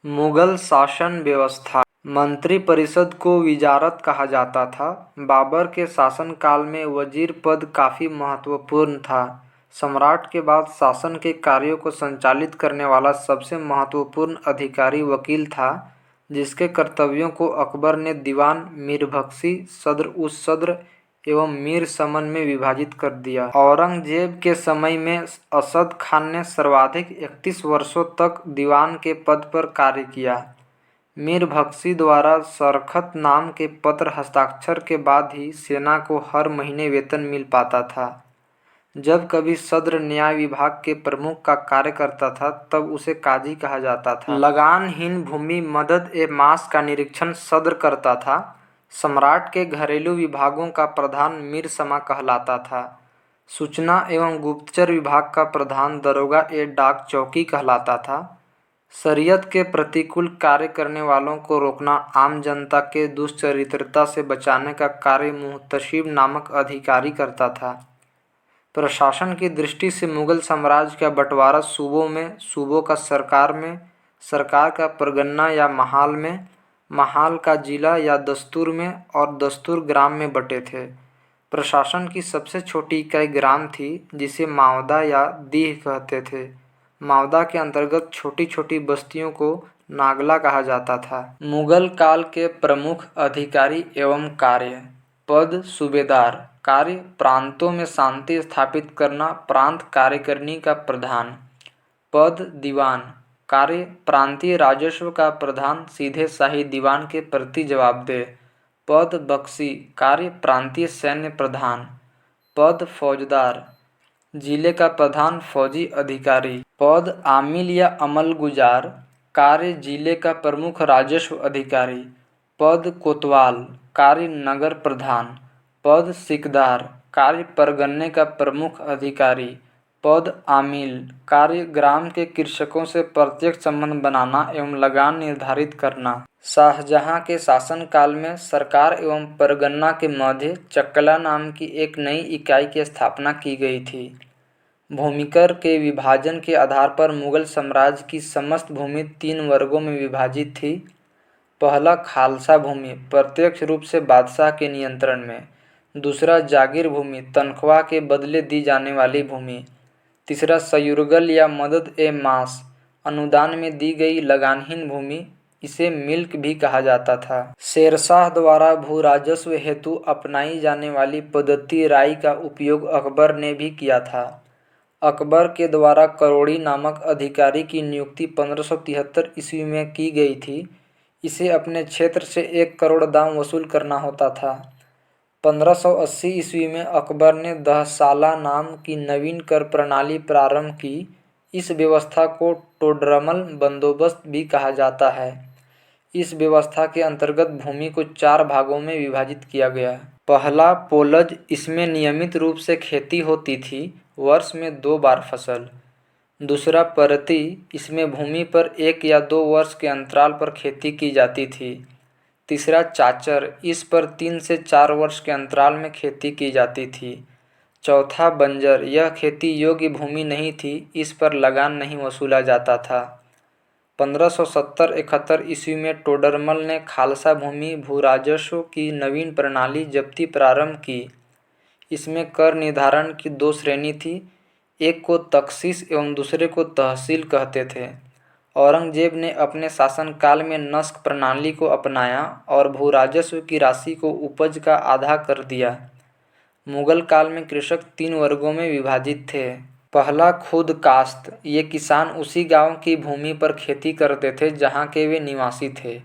मुगल शासन व्यवस्था। मंत्रिपरिषद को विजारत कहा जाता था। बाबर के शासनकाल में वजीर पद काफी महत्वपूर्ण था। सम्राट के बाद शासन के कार्यों को संचालित करने वाला सबसे महत्वपूर्ण अधिकारी वकील था, जिसके कर्तव्यों को अकबर ने दीवान, मीरबख्शी, सद्र-उस-सद्र एवं मीर समन में विभाजित कर दिया। औरंगजेब के समय में असद खान ने सर्वाधिक 31 वर्षों तक दीवान के पद पर कार्य किया। मीरबख्शी द्वारा सरखत नाम के पत्र हस्ताक्षर के बाद ही सेना को हर महीने वेतन मिल पाता था। जब कभी सद्र न्याय विभाग के प्रमुख का कार्य करता था, तब उसे काजी कहा जाता था। लगानहीन भूमि, मदद ए मास का निरीक्षण सद्र करता था। सम्राट के घरेलू विभागों का प्रधान मीर समा कहलाता था। सूचना एवं गुप्तचर विभाग का प्रधान दरोगा ए डाक चौकी कहलाता था। शरीयत के प्रतिकूल कार्य करने वालों को रोकना, आम जनता के दुष्चरित्रता से बचाने का कार्य मुहतसिब नामक अधिकारी करता था। प्रशासन की दृष्टि से मुगल साम्राज्य का बंटवारा सूबों में, सूबों का सरकार में, सरकार का परगना या महाल में, महाल का जिला या दस्तूर में और दस्तूर ग्राम में बटे थे। प्रशासन की सबसे छोटी इकाई ग्राम थी, जिसे मावदा या दीह कहते थे। मावदा के अंतर्गत छोटी छोटी बस्तियों को नागला कहा जाता था। मुगल काल के प्रमुख अधिकारी एवं कार्य। पद सूबेदार। कार्य प्रांतों में शांति स्थापित करना, प्रांत कार्यकारिणी का प्रधान। पद दीवान। कार्य प्रांतीय राजस्व का प्रधान सीधे शाही दीवान के प्रति जवाबदेह। पद बख्शी। कार्य प्रांतीय सैन्य प्रधान। पद फौजदार। जिले का प्रधान फौजी अधिकारी। पद आमिल या अमलगुजार। कार्य जिले का प्रमुख राजस्व अधिकारी। पद कोतवाल। कार्य नगर प्रधान। पद सिकदार। कार्य परगन्ने का प्रमुख अधिकारी। पद आमिल। कार्य ग्राम के कृषकों से प्रत्यक्ष संबंध बनाना एवं लगान निर्धारित करना। शाहजहां के शासनकाल में सरकार एवं परगन्ना के मध्य चकला नाम की एक नई इकाई की स्थापना की गई थी। भूमिकर के विभाजन के आधार पर मुगल साम्राज्य की समस्त भूमि 3 वर्गों में विभाजित थी। पहला खालसा भूमि, प्रत्यक्ष रूप से बादशाह के नियंत्रण में। दूसरा जागीर भूमि, तनख्वाह के बदले दी जाने वाली भूमि। तीसरा सयुरगल या मदद ए मास, अनुदान में दी गई लगानहीन भूमि, इसे मिल्क भी कहा जाता था। शेरशाह द्वारा भू राजस्व हेतु अपनाई जाने वाली पद्धति राई का उपयोग अकबर ने भी किया था। अकबर के द्वारा करोड़ी नामक अधिकारी की नियुक्ति 1573 ईस्वी में की गई थी। इसे अपने क्षेत्र से 1 करोड़ दाम वसूल करना होता था। 1580 ईस्वी में अकबर ने दहसाला नाम की नवीन कर प्रणाली प्रारंभ की। इस व्यवस्था को टोडरमल बंदोबस्त भी कहा जाता है। इस व्यवस्था के अंतर्गत भूमि को 4 भागों में विभाजित किया गया। पहला पोलज, इसमें नियमित रूप से खेती होती थी, वर्ष में 2 बार फसल। दूसरा परती, इसमें भूमि पर 1 या 2 वर्ष के अंतराल पर खेती की जाती थी। तीसरा चाचर, इस पर 3 से 4 वर्ष के अंतराल में खेती की जाती थी। चौथा बंजर, यह खेती योग्य भूमि नहीं थी, इस पर लगान नहीं वसूला जाता था। 1570-71 ईस्वी में टोडरमल ने खालसा भूमि भू राजस्व की नवीन प्रणाली जब्ती प्रारंभ की। इसमें कर निर्धारण की 2 श्रेणी थी, एक को तखसीस एवं दूसरे को तहसील कहते थे। औरंगजेब ने अपने शासनकाल में नस्क प्रणाली को अपनाया और भू राजस्व की राशि को उपज का आधा कर दिया। मुगल काल में कृषक 3 वर्गों में विभाजित थे। पहला खुद कास्त, ये किसान उसी गांव की भूमि पर खेती करते थे जहां के वे निवासी थे।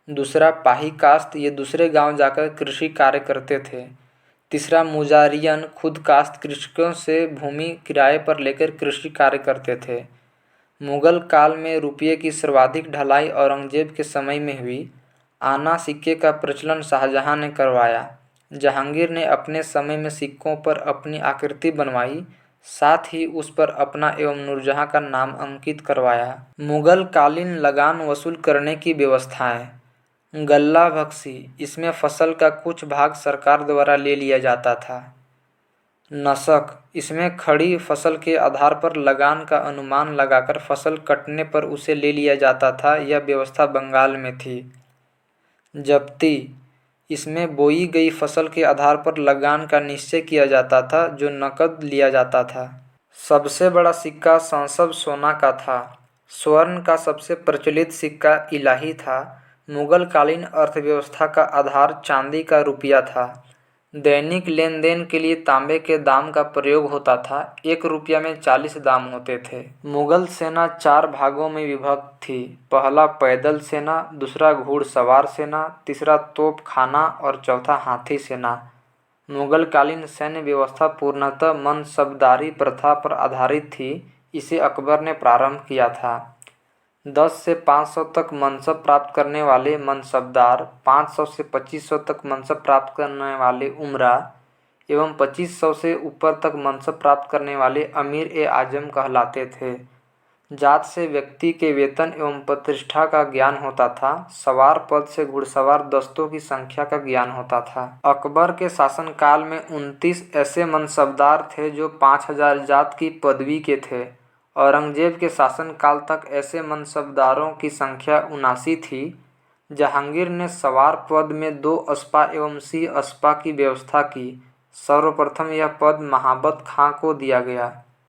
दूसरा पाही कास्त, ये दूसरे गांव जाकर कृषि कार्य करते थे। तीसरा मुजारियन, खुद कास्त कृषकों से भूमि किराए पर लेकर कृषि कार्य करते थे। मुगल काल में रुपये की सर्वाधिक ढलाई औरंगजेब के समय में हुई। आना सिक्के का प्रचलन शाहजहां ने करवाया। जहांगीर ने अपने समय में सिक्कों पर अपनी आकृति बनवाई, साथ ही उस पर अपना एवं नूरजहां का नाम अंकित करवाया। मुगल कालीन लगान वसूल करने की व्यवस्थाएं। गल्ला बख्शी, इसमें फसल का कुछ भाग सरकार द्वारा ले लिया जाता था। नसक, इसमें खड़ी फसल के आधार पर लगान का अनुमान लगाकर फसल कटने पर उसे ले लिया जाता था। यह व्यवस्था बंगाल में थी। जब्ती, इसमें बोई गई फसल के आधार पर लगान का निश्चय किया जाता था जो नकद लिया जाता था। सबसे बड़ा सिक्का संसद सोना का था। स्वर्ण का सबसे प्रचलित सिक्का इलाही था। मुगल कालीन अर्थव्यवस्था का आधार चांदी का रुपया था। दैनिक लेन देन के लिए तांबे के दाम का प्रयोग होता था। 1 रुपया में 40 दाम होते थे। मुगल सेना 4 भागों में विभक्त थी। पहला पैदल सेना, दूसरा घुड़सवार सेना, तीसरा तोपखाना और चौथा हाथी सेना। मुगलकालीन सैन्य व्यवस्था पूर्णतः मनसबदारी प्रथा पर आधारित थी। इसे अकबर ने प्रारंभ किया था। 10 से 500 तक मनसब प्राप्त करने वाले मनसबदार, 500 से 2500 तक मनसब प्राप्त करने वाले उमरा एवं 2500 से ऊपर तक मनसब प्राप्त करने वाले अमीर-ए-आजम कहलाते थे। जात से व्यक्ति के वेतन एवं प्रतिष्ठा का ज्ञान होता था। सवार पद से घुड़सवार दस्तों की संख्या का ज्ञान होता था। अकबर के शासनकाल में 29 ऐसे मनसबदार थे जो 5000 जात की पदवी के थे। औरंगजेब के शासनकाल तक ऐसे मनसबदारों की संख्या 79 थी। जहांगीर ने सवार पद में 2 अस्पा एवं सिंह अस्पा की व्यवस्था की। सर्वप्रथम यह पद महाबत खां को दिया गया।